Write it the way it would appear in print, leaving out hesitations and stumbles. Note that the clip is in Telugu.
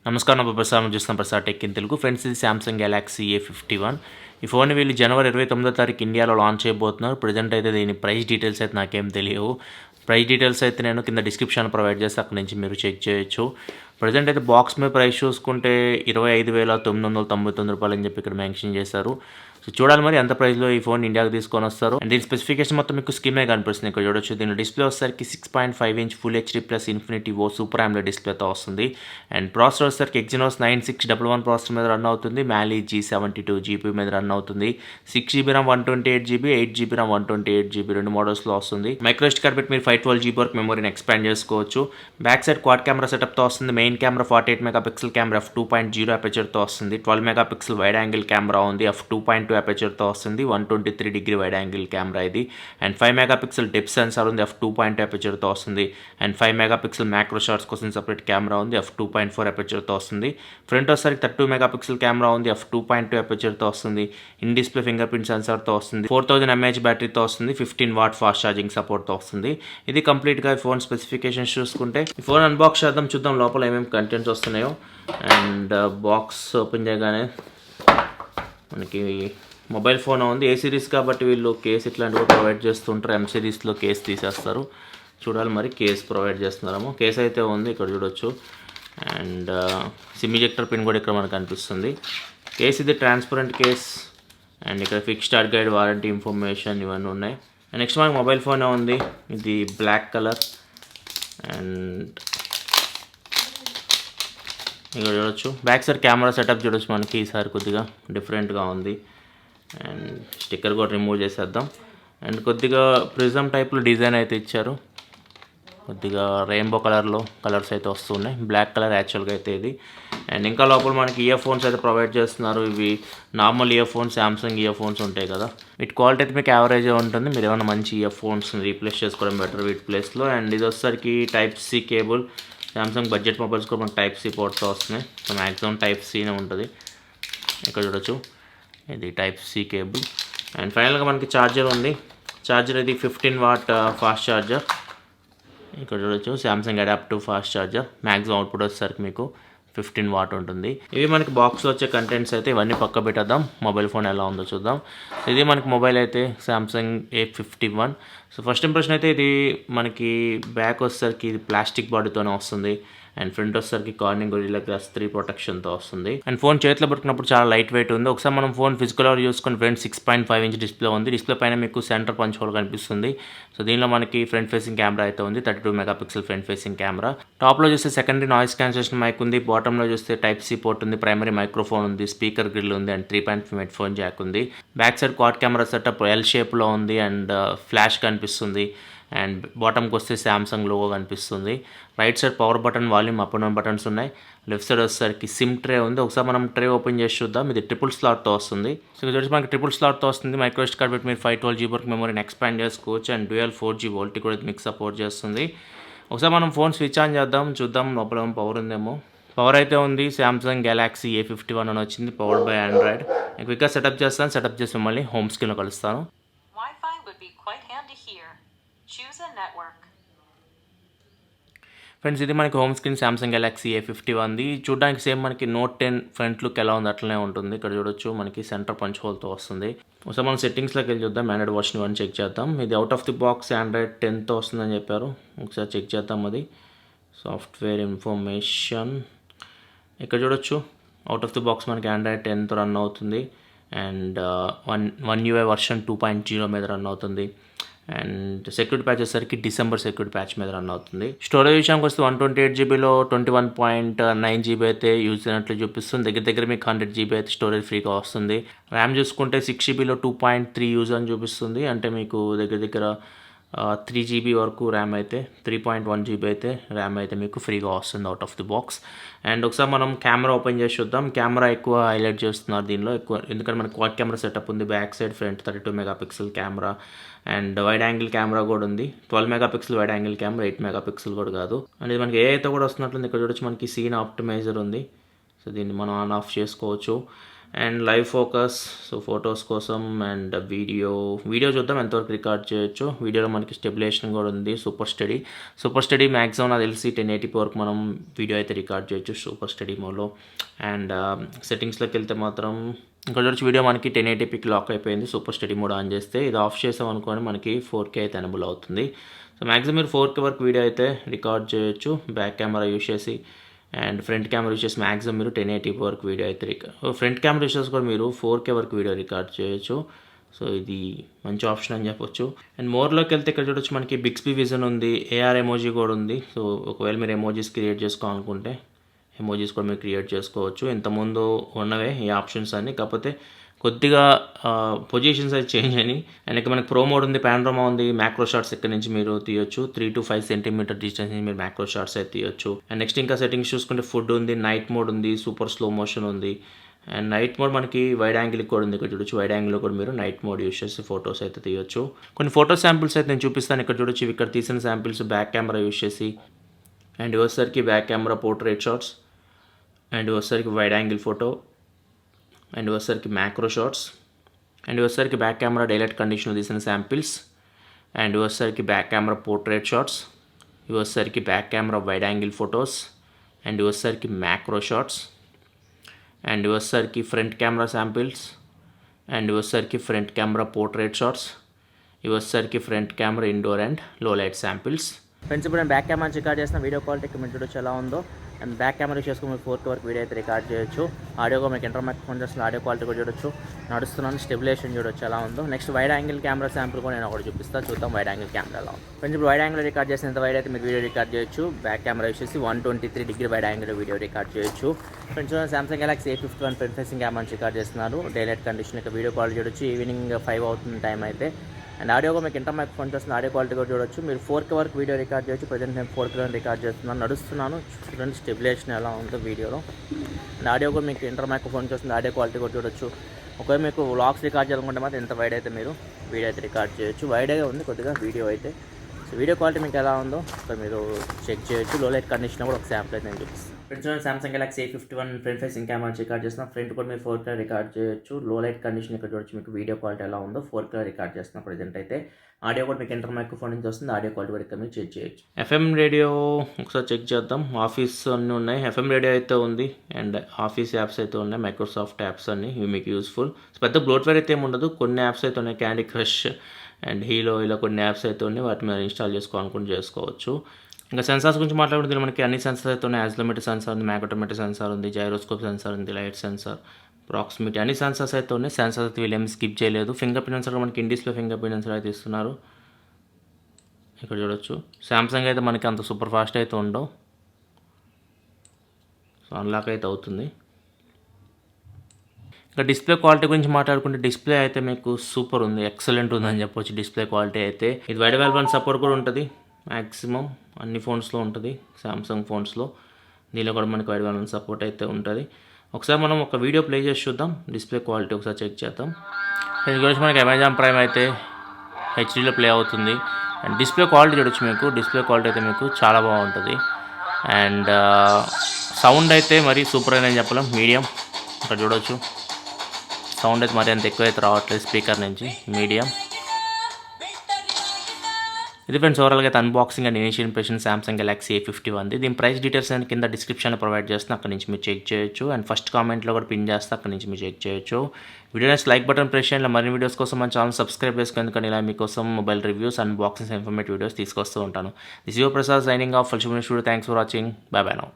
నమస్కారం నా ప్రసాద్ చూస్తున్న Prasad tech in Telugu friends. ఇది సామ్సంగ్ గెలాక్సీ A51. ఈ ఫోన్ వీళ్ళు జనవరి 29 ఇండియాలో లాంచ్ చేయబోతున్నారు. ప్రజెంట్ అయితే దీని ప్రైస్ డీటెయిల్స్ అయితే నాకేం తెలియవు. ప్రైస్ డీటెయిల్స్ అయితే నేను కింద డిస్క్రిప్షన్ ప్రొవైడ్ చేస్తే అక్కడ నుంచి మీరు చెక్ చేయొచ్చు. ప్రజెంట్ అయితే బాక్స్ మీద ప్రైస్ చూసుకుంటే 25,999 రూపాయలు అని చెప్పి ఇక్కడ మెన్షన్ చేశారు. సో చూడాలి మరి ఎంత ప్రైస్లో ఈ ఫోన్ ఇండియాకి తీసుకొని వస్తారు. అండ్ దీని స్పెసిఫికేషన్ మొత్తం మీకు స్క్రీన్ కనిపిస్తుంది. ఇక్కడ చూడొచ్చు. దీని డిస్ప్లే వచ్చేసరికి 6.5 inch full HD plus infinity ఓ సూపర్ AMOLED డిస్ప్లేతో వస్తుంది. అండ్ ప్రాసెసర్ వచ్చేసరికి Exynos 9611 ప్రాసెసర్ మీద రన్ అవుతుంది. Mali G72 GPU మీద రన్ అవుతుంది. 6GB RAM 128GB 8GB RAM 128GB రెండు మోడల్స్లో వస్తుంది. మైక్రో SD కార్డ్ పెట్టి మీరు 512GB వరకు మెమరీని ఎక్స్పాండ్ చేసుకోవచ్చు. బ్యాక్ సైడ్ క్వాడ్ కెమెరా సెటప్తో వస్తుంది. Main camera 48 megapixel camera f2.0 అపర్చర్తో వస్తుంది. 12 మెగాపిక్సెల్ వైడ్ యాంగిల్ కెమెరా ఉంది. f2.2 అపర్చర్తో వస్తుంది. 123 డిగ్రీ వైడ్ యాంగిల్ కెమెరా ఇది. అండ్ 5 మెగాపిక్సెల్ డెప్త్ సెన్సార్ ఉంది. f2.2 అపర్చర్తో వస్తుంది. అండ్ 5 మెగాపిక్సెల్ మ్యాక్రో షాట్స్ కోసం సపరేట్ కెమెరా ఉంది. f2.4 అపర్చర్తో వస్తుంది. ఫ్రంట్ వచ్చేసరికి 32 మెగాపిక్సెల్ కెమెరా ఉంది. f2.2 అపర్చర్తో వస్తుంది. ఇన్ డిస్ప్లే ఫింగర్ ప్రింట్ సెన్సార్తో వస్తుంది. 4000 mAh బ్యాటరీతో వస్తుంది. 15 వాట్ ఫాస్ట్ ఛార్జింగ్ సపోర్ట్తో వస్తుంది. ఇది కంప్లీట్గా ఫోన్ స్పెసిఫికేషన్స్ చూసుకుంటే ఈ ఫోన్ అన్బాక్స్ చేద్దాం, చూద్దాం లోపల ఏమేమి కంటెంట్స్ వస్తున్నాయో. అండ్ బాక్స్ ఓపెన్ చేయగానే మనకి మొబైల్ ఫోన్ ఉంది. ఏ సిరీస్ కాబట్టి వీళ్ళు కేస్ ఇట్లాంటివి ప్రొవైడ్ చేస్తుంటారు. M సిరీస్లో కేస్ తీసేస్తారు. చూడాలి మరి కేస్ ప్రొవైడ్ చేస్తున్నారేమో. కేస్ అయితే ఉంది, ఇక్కడ చూడొచ్చు. అండ్ సిమ్ ఇజెక్టర్ పిన్ కూడా ఇక్కడ మనకు కనిపిస్తుంది. కేస్ ఇది ట్రాన్స్పరెంట్ కేస్. అండ్ ఇక్కడ fix start guide, warranty information ఇవన్నీ ఉన్నాయి. నెక్స్ట్ మనకి మొబైల్ ఫోన్ ఉంది. ఇది బ్లాక్ కలర్. అండ్ ఇక్కడ చూడొచ్చు. బ్యాక్ సైడ్ కెమెరా సెటప్ చూడొచ్చు. మనకి ఈసారి కొద్దిగా డిఫరెంట్గా ఉంది. అండ్ స్టిక్కర్ కూడా రిమూవ్ చేసేద్దాం. అండ్ కొద్దిగా ప్రిజమ్ టైప్లో డిజైన్ అయితే ఇచ్చారు. కొద్దిగా రెయిన్బో కలర్లో కలర్స్ అయితే వస్తున్నాయి. బ్లాక్ కలర్ యాక్చువల్గా అయితే ఇది. అండ్ ఇంకా లోపల మనకి ఇయర్ ఫోన్స్ అయితే ప్రొవైడ్ చేస్తున్నారు. ఇవి normal ear phones, Samsung ear phones ఉంటాయి కదా, వీటి క్వాలిటీ అయితే మీకు యావరేజ్ ఉంటుంది. మీరు ఏమైనా మంచి ఇయర్ ఫోన్స్ని రీప్లేస్ చేసుకోవడం బెటర్ వీటి ప్లేస్లో. అండ్ ఇది వచ్చేసరికి Type-C cable. Samsung budget mobiles కూడా మనకు Type-C పోర్ట్తో వస్తున్నాయి. సో మ్యాక్సిమం Type-Cనే ఉంటుంది. ఇక్కడ చూడొచ్చు. ఇది Type-C కేబుల్. అండ్ ఫైనల్గా మనకి ఛార్జర్ ఉంది. ఛార్జర్ ఇది 15 వాట్ ఫాస్ట్ ఛార్జర్. ఇక్కడ చూడొచ్చు. Samsung adaptive fast charger. Maximum output వచ్చేసరికి మీకు 15 వాట్ ఉంటుంది. ఇవి మనకి బాక్స్లో వచ్చే కంటెంట్స్ అయితే. ఇవన్నీ పక్క పెట్టేద్దాం, మొబైల్ ఫోన్ ఎలా ఉందో చూద్దాం. ఇది మనకి మొబైల్ అయితే Samsung A51. So first impression అయితే ఇది మనకి బ్యాక్ వచ్చేసరికి ఇది ప్లాస్టిక్ బాడీతోనే వస్తుంది. అండ్ ఫ్రంట్ వచ్చేసరికి కార్నింగ్ గొరిల్లా గ్లాస్ 3 ప్రొటెక్షన్తో వస్తుంది. అండ్ ఫోన్ చేతిలో పట్టుకున్నప్పుడు చాలా లైట్ వెయిట్ ఉంది. ఒకసారి మనం ఫోన్ ఫిజికల్ చూసుకుని ఫ్రంట్ 6.5 ఇంచ్ డిస్ప్లే ఉంది. డిస్ప్లే పైన మీకు సెంటర్ పంచ్ హోల్ కనిపిస్తుంది. సో దీనిలో మనకి ఫ్రంట్ ఫేసింగ్ కెమెరా అయితే ఉంది. 32 మెగాపిక్సెల్ ఫ్రంట్ ఫేసింగ్ కెమెరా. టాప్లో చూస్తే సెకండరీ నాయిస్ క్యాన్సిలేషన్ మైక్ ఉంది. బాటంలో చూస్తే Type-C పోర్ట్ ఉంది. ప్రైమరీ మైక్రోఫోన్ ఉంది. స్పీకర్ గ్రిల్ ఉంది. అండ్ 3.5 హెడ్ ఫోన్ జాక్ ఉంది. Back side quad camera setup L షేప్లో ఉంది. అండ్ ఫ్లాష్ కనిపిస్తుంది. అండ్ బాటమ్కి వస్తే సామ్సంగ్ లోగో కనిపిస్తుంది. Right side power button, volume up and down buttons ఉన్నాయి. లెఫ్ట్ సైడ్ వచ్చేసరికి సిమ్ ట్రే ఉంది. ఒకసారి మనం ట్రే ఓపెన్ చేసి చూద్దాం. ఇది ట్రిపుల్ స్లాట్తో వస్తుంది. సో ఇది వచ్చి మనకి ట్రిపుల్ స్లాట్తో వస్తుంది. మైక్రో SD కార్డ్ పెట్టి మీరు 512GB వరకు మెమరీని ఎక్స్పాండ్ చేసుకోవచ్చు. అండ్ డ్యూయల్ 4G వోల్టీ కూడా మీకు సపోర్ట్ చేస్తుంది. ఒకసారి మనం ఫోన్ స్విచ్ ఆన్ చేద్దాం, చూద్దాం లోపల పవర్ ఉందేమో. పవర్ అయితే ఉంది. సామ్సంగ్ గెలాక్సీ A51 అని వచ్చింది. Powered by Android. క్విక్గా సెటప్ చేస్తాను. సెటప్ చేసి మిమ్మల్ని హోమ్ స్క్రీన్లో కలుస్తాను. ఫ్రెండ్స్, ఇది మనకి home screen Samsung Galaxy A51. చూడడానికి సేమ్ మనకి Note 10 ఫ్రంట్ లుక్ ఎలా ఉంది అట్లనే ఉంటుంది. ఇక్కడ చూడొచ్చు మనకి సెంటర్ పంచ్ హోల్తో వస్తుంది. ఒకసారి మనం సెట్టింగ్స్లోకి వెళ్ళి చూద్దాం. ఆండ్రాయిడ్ వర్షన్ 1 చెక్ చేద్దాం. ఇది out of the box android 10తో వస్తుందని చెప్పారు. ఒకసారి చెక్ చేద్దాం. అది సాఫ్ట్వేర్ ఇన్ఫర్మేషన్. ఇక్కడ చూడొచ్చు. అవుట్ ఆఫ్ ది బాక్స్ మనకి ఆండ్రాయిడ్ 10తో రన్ అవుతుంది. అండ్ వన్ UI వర్షన్ 2.0 మీద రన్ అవుతుంది. అండ్ సెక్యూరిటీ ప్యాచ్ వచ్చేసరికి డిసెంబర్ సెక్యూరిటీ ప్యాచ్ మీద రన్ అవుతుంది. స్టోరేజ్ విషయానికి వస్తే 128GBలో 21.9GB అయితే యూజ్ అయినట్లు చూపిస్తుంది. దగ్గర మీకు 100GB అయితే స్టోరేజ్ ఫ్రీగా వస్తుంది. ర్యామ్ చూసుకుంటే 6GBలో 2.3 యూజ్ అని చూపిస్తుంది. అంటే మీకు దగ్గర 3GB వరకు ర్యామ్ అయితే 3.1GB అయితే ర్యామ్ అయితే మీకు ఫ్రీగా వస్తుంది out of the box. And ఒకసారి మనం కెమెరా ఓపెన్ చేసి చూద్దాం. కెమెరా ఎక్కువ హైలైట్ చేస్తున్నారు దీనిలో ఎక్కువ, ఎందుకంటే మనకి క్వాడ్ కెమెరా సెటప్ ఉంది. Back side front 32 megapixel camera. And wide angle camera కూడా ఉంది. 12 megapixel wide angle camera, 8 megapixel కూడా కాదు. అండ్ ఇది మనకి AI తో కూడా వస్తున్నట్లుంది. ఇక్కడ చూడొచ్చు మనకి సీన్ ఆప్టిమైజర్ ఉంది. సో దీన్ని మనం ఆన్ ఆఫ్ చేసుకోవచ్చు. And live focus, so photos కోసం. అండ్ వీడియో చూద్దాం ఎంతవరకు రికార్డ్ చేయొచ్చు. వీడియోలో మనకి స్టెబిలేషన్ కూడా ఉంది. సూపర్ స్టడీ మ్యాక్సిమం నాకు తెలిసి 1080p వరకు మనం వీడియో అయితే రికార్డ్ చేయొచ్చు సూపర్ స్టడీ మోడ్లో. అండ్ సెట్టింగ్స్లోకి వెళ్తే మాత్రం ఇంకా చూడొచ్చు, వీడియో మనకి 1080pకి లాక్ అయిపోయింది. సూపర్ స్టడీ మోడ్ ఆన్ చేస్తే ఇది ఆఫ్ చేసాం అనుకోని మనకి 4K అయితే ఎనబుల్ అవుతుంది. సో మ్యాక్సిమం మీరు 4K వరకు వీడియో అయితే రికార్డ్ చేయొచ్చు బ్యాక్ కెమెరా యూస్ చేసి. అండ్ ఫ్రంట్ కెమెరా యూస్ చేసి మ్యాక్సిమం మీరు 1080p వరకు వీడియో అయితే ఫ్రంట్ కెమెరా యూస్ చేసి కూడా మీరు 4K వరకు వీడియో రికార్డ్ చేయొచ్చు. సో ఇది మంచి ఆప్షన్ అని చెప్పొచ్చు. అండ్ మోర్లోకి వెళ్తే ఇక్కడ చూడొచ్చు మనకి బిక్స్బీ విజన్ ఉంది, AR ఎమోజీ కూడా ఉంది. సో ఒకవేళ మీరు ఎమోజీస్ క్రియేట్ చేసుకోవాలనుకుంటే ఎమోజీస్ కూడా మీరు క్రియేట్ చేసుకోవచ్చు. ఇంతకుముందు ఉన్నవే ఈ ఆప్షన్స్ అన్నీ, కాకపోతే కొద్దిగా పొజిషన్స్ అయితే చేంజ్ అయినాయి. అండ్ ఇక్కడ మనకి ప్రో మోడ్ ఉంది, పానోరమా ఉంది, మ్యాక్రో షాట్స్ ఇక్కడ నుంచి మీరు తీయొచ్చు. 3 to 5 సెంటీమీటర్ డిస్టెన్స్ నుంచి మీరు మ్యాక్రో షాట్స్ అయితే తీయొచ్చు. అండ్ నెక్స్ట్ ఇంకా సెట్టింగ్స్ చూసుకుంటే ఫుడ్ ఉంది, నైట్ మోడ్ ఉంది, సూపర్ స్లో మోషన్ ఉంది. అండ్ నైట్ మోడ్ మనకి వైడ్ యాంగిల్ కూడా ఉంది. ఇక్కడ చూడొచ్చు వైడ్ యాంగిల్లో కూడా మీరు నైట్ మోడ్ యూస్ చేసి ఫొటోస్ అయితే తీయొచ్చు. కొన్ని ఫోటో శాంపిల్స్ అయితే నేను చూపిస్తాను. ఇక్కడ చూడొచ్చు ఇక్కడ తీసిన శాంపిల్స్ బ్యాక్ కెమెరా యూస్ చేసి. అండ్ వచ్చేసరికి back camera portrait shots, and వచ్చేసరికి వైడ్ యాంగిల్ ఫోటో, అండ్ వచ్చేసరికి మ్యాక్రో షాట్స్, అండ్ వచ్చేసరికి బ్యాక్ కెమెరా డైలైట్ కండిషన్లో తీసిన శాంపిల్స్, అండ్ వచ్చేసరికి బ్యాక్ కెమెరా పోర్ట్రేట్ షాట్స్, ఇవి వచ్చేసరికి back camera wide angle photos, and వచ్చేసరికి మ్యాక్రో షాట్స్, అండ్ వచ్చేసరికి ఫ్రంట్ కెమెరా శాంపిల్స్, అండ్ వచ్చేసరికి ఫ్రంట్ కెమెరా పోర్ట్రేట్ షాట్స్, ఇవి వచ్చేసరికి front camera indoor and low light samples. Friends ఇప్పుడు నేను బ్యాక్ కెమెరా రికార్డ్ చేసిన వీడియో క్వాలిటీ కమెంట్ చూడొచ్చు ఎలా ఉందో. అండ్ బ్యాక్ కెమెరా చేసుకుని మీరు 4K వరకు వీడియో అయితే రికార్డ్ చేయొచ్చు. ఆడియోగా మీకు ఇంటర్ మైక్రోఫోన్ చేస్తున్న ఆడియో క్వాలిటీ కూడా చూడొచ్చు. నడుస్తున్నాను స్టెబిలేషన్ చూడొచ్చు ఎలా ఉందో. Next wide angle camera sample కూడా నేను ఒకటి చూపిస్తాను, చూద్దాం వైడ్ యాంగిల్ కెమెరా ఎలా ఉంది. ఫ్రెండ్స్ ఇప్పుడు వైడ్ యాంగిల్ రికార్డ్ చేసినంత వైడ్ అయితే మీరు వీడియో రికార్డ్ చేయొచ్చు. బ్యాక్ కెమెరా వచ్చేసి 123 degree wide angle video record చేయొచ్చు. Friends Samsung Galaxy A51 front facing camera record చేస్తున్నారు. డైలైట్ కండిషన్ యొక్క వీడియో క్వాలిటీ చూడొచ్చు. ఈవినింగ్ 5 అవుతుంది టైం అయితే. అండ్ ఆడియోగా మీకు ఇంటర్ మైక్రోఫోన్ చేస్తున్న ఆడియో క్వాలిటీ కూడా చూడొచ్చు. మీరు 4K వరకు వీడియో రికార్డ్ చేయొచ్చు. ప్రజెంట్ నేను 4K రికార్డ్ చేస్తున్నాను, నడుస్తున్నాను. చూడండి స్టెబిలేషన్ ఎలా ఉందో వీడియోలో. అండ్ ఆడియో కూడా మీకు ఇంటర్ మైక్రోఫోన్ చేస్తున్న ఆడియో క్వాలిటీ కూడా చూడొచ్చు. ఒకవేళ మీకు వ్లాగ్స్ రికార్డ్ చేయాలనుకుంటే మాత్రం ఎంత వైడ్ అయితే మీరు వీడియో అయితే రికార్డ్ చేయొచ్చు. వైడ్గా ఉంది కొద్దిగా వీడియో అయితే. సో వీడియో క్వాలిటీ మీకు ఎలా ఉందో ఇక్కడ మీరు చెక్ చేయొచ్చు. లో లైట్ కండిషన్ కూడా ఒక శాంపుల్ అయితే నేను చూపిస్తాను. Friends Samsung Galaxy A51 front facing camera record చేస్తున్నా. ఫ్రంట్ కూడా మీరు 4K రికార్డ్ చేయొచ్చు. లో లైట్ కండిషన్ ఇక్కడ చూడొచ్చు. మీకు వీడియో క్వాలిటీ ఎలా ఉందో 4K రికార్డ్ చేస్తున్నా ప్రజెంట్ అయితే. ఆడియో కూడా మీకు ఇంటర్ మైక్రోఫోన్ నుంచి వస్తుంది. ఆడియో క్వాలిటీ కూడా ఇక్కడ మీరు చెక్ చేయొచ్చు. FM రేడియో ఒకసారి చెక్ చేద్దాం. ఆఫీస్ అన్నీ ఉన్నాయి, FM రేడియో అయితే ఉంది, అండ్ ఆఫీస్ యాప్స్ అయితే ఉన్నాయి, మైక్రోసాఫ్ట్ యాప్స్ అన్నీ ఇవి మీకు యూస్ఫుల్. పెద్ద బ్లోట్వేర్ అయితే ఏమి ఉండదు. కొన్ని యాప్స్ అయితే ఉన్నాయి, క్యాండీ క్రష్ అండ్ హీలో, ఇలా కొన్ని యాప్స్ అయితే ఉన్నాయి. వాటి మీద ఇన్స్టాల్ చేసుకోవాలనుకుంటే చేసుకోవచ్చు. ఇంకా సెన్సార్స్ గురించి మాట్లాడుకుంటే మనకి అన్ని సెన్సార్స్ అయితే ఉన్నాయి. యాక్సిలరోమీటర్ సెన్సార్ ఉంది, మ్యాగ్నెటోమీటర్ సెన్సార్ ఉంది, జైరోస్కోప్ సెన్సార్ ఉంది, లైట్ సెన్సార్, ప్రాక్సిమిటీ, అన్ని సెన్సార్స్ అయితే ఉన్నాయి. సెన్సార్స్ అయితే వీళ్ళేమి స్కిప్ చేయలేదు. ఫింగర్ ప్రింట్ సెన్సార్ మనకి ఇండిస్లో ఫింగర్ ప్రింట్ సెన్సార్ అయితే ఇస్తున్నారు. ఇక్కడ చూడొచ్చు. సామ్సంగ్ అయితే మనకి అంత సూపర్ ఫాస్ట్ అయితే ఉండవు. సో అన్లాక్ అయితే అవుతుంది. ఇంకా డిస్ప్లే క్వాలిటీ గురించి మాట్లాడుకుంటే డిస్ప్లే అయితే మీకు సూపర్ ఉంది, ఎక్సలెంట్ ఉందని చెప్పొచ్చు. డిస్ప్లే క్వాలిటీ అయితే ఇది వైడ్ వాల్యూమ్ సపోర్ట్ కూడా ఉంటుంది. మ్యాక్సిమం అన్ని ఫోన్స్లో ఉంటుంది, సామ్సంగ్ ఫోన్స్లో. దీనిలో కూడా మనకి వైడ్ వాల్యూమ్ సపోర్ట్ అయితే ఉంటుంది. ఒకసారి మనం ఒక వీడియో ప్లే చేసి చూద్దాం, డిస్ప్లే క్వాలిటీ ఒకసారి చెక్ చేద్దాం. దీని గురించి మనకి అమెజాన్ ప్రైమ్ అయితే హెచ్డీలో ప్లే అవుతుంది. అండ్ డిస్ప్లే క్వాలిటీ చూడొచ్చు. మీకు డిస్ప్లే క్వాలిటీ అయితే మీకు చాలా బాగుంటుంది. అండ్ సౌండ్ అయితే మరీ సూపర్ అని చెప్పలేం, మీడియం. ఇక్కడ చూడొచ్చు సౌండ్ అయితే మరి అంత ఎక్కువ అయితే రావట్లేదు స్పీకర్ నుంచి, మీడియం. ఇది ఫ్రెండ్స్ ఓవరాల్గా అయితే unboxing and initial impression Samsung Galaxy A51. దీని ప్రైస్ డీటెయిల్స్ అని కింద డిస్క్రిప్షన్లో ప్రొవైడ్ చేస్తాను, అక్కడ నుంచి మీరు చెక్ చేయొచ్చు. అండ్ ఫస్ట్ కామెంట్లో కూడా పిన్ చేస్తే అక్కడ నుంచి మీరు చెక్ చేయొచ్చు. వీడియో నచ్చి లైక్ బటన్ ప్రెస్ చేయండి. మరిన్ని వీడియోస్ కోసం మన ఛానల్ సబ్స్క్రైబ్ చేసుకుని, ఎందుకంటే ఇలా మీకోసం mobile reviews, unboxings, informative videos తీసుకొస్తూ ఉంటాను. This your Prasad signing off. Full studio. Thanks for watching. By by now.